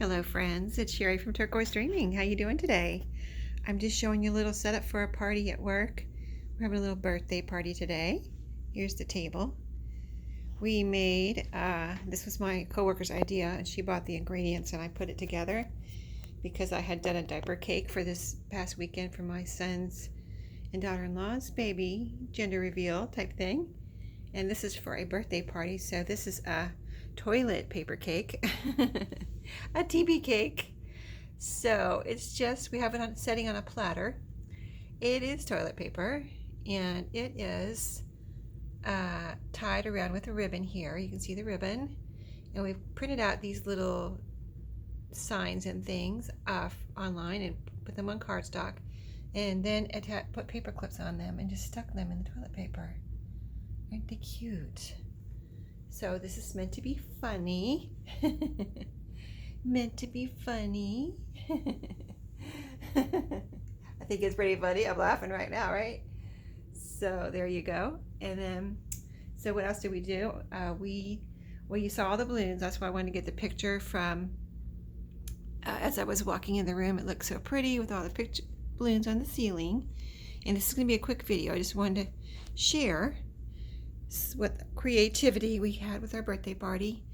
Hello friends, it's Sherry from Turquoise Dreaming. How you doing today? I'm just showing you a little setup for a party at work. We're having a little birthday party today. Here's the table. We made, this was my coworker's idea and she bought the ingredients and I put it together because I had done a diaper cake for this past weekend for my son's and daughter-in-law's baby gender reveal type thing. And this is for a birthday party, so this is a toilet paper cake, a TB cake. So it's just, we have it on setting on a platter. It is toilet paper and it is tied around with a ribbon here. You can see the ribbon, and we've printed out these little signs and things online and put them on cardstock, and then put paper clips on them and just stuck them in the toilet paper. Aren't they cute? So this is meant to be funny. Meant to be funny. I think it's pretty funny. I'm laughing right now, right? So there you go. And then, so what else did we do? Well, you saw all the balloons. That's why I wanted to get the picture from, as I was walking in the room. It looked so pretty with all the balloons on the ceiling. And this is going to be a quick video. I just wanted to share what creativity we had with our birthday party.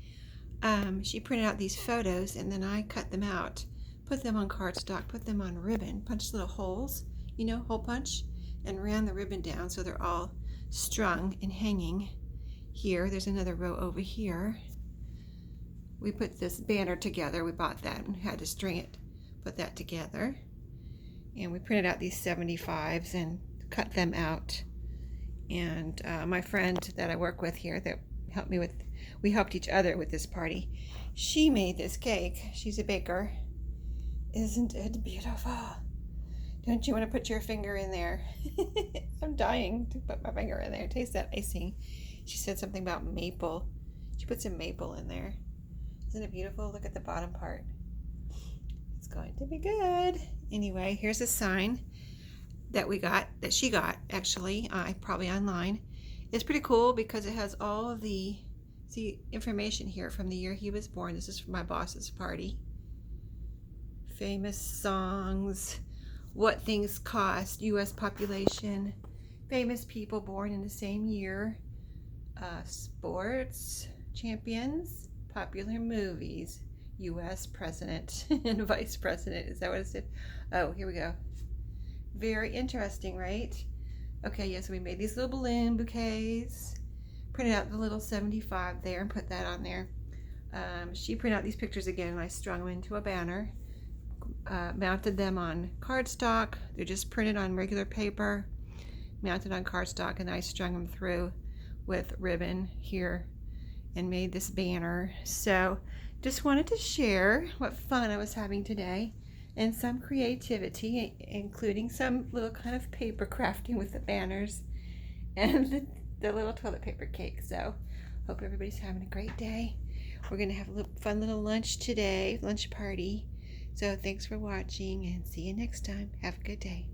She printed out these photos and then I cut them out, put them on cardstock, put them on ribbon, punched little holes, you know, hole punch, and ran the ribbon down so they're all strung and hanging here. There's another row over here. We put this banner together. We bought that and had to string it, put that together. And we printed out these 75s and cut them out. And my friend that I work with here that helped me with, we helped each other with this party. She made this cake. She's a baker. Isn't it beautiful? Don't you want to put your finger in there? I'm dying to put my finger in there. Taste that icing. She said something about maple. She put some maple in there. Isn't it beautiful? Look at the bottom part. It's going to be good. Anyway, here's a sign that we got, that she got actually, probably online. It's pretty cool because it has all of the information here from the year he was born. This is for my boss's party. Famous songs, what things cost, U.S. population, famous people born in the same year, sports champions, popular movies, U.S. president and vice president. Is that what it said? Oh, here we go. Very interesting, right? Okay, yes, we made these little balloon bouquets, printed out the little 75 there and put that on there. She printed out these pictures again and I strung them into a banner, mounted them on cardstock. They're just printed on regular paper, mounted on cardstock, and I strung them through with ribbon here and made this banner. So just wanted to share what fun I was having today and some creativity, including some little kind of paper crafting with the banners and the little toilet paper cake. So hope everybody's having a great day. We're gonna have a fun little lunch today, lunch party. So thanks for watching and see you next time. Have a good day.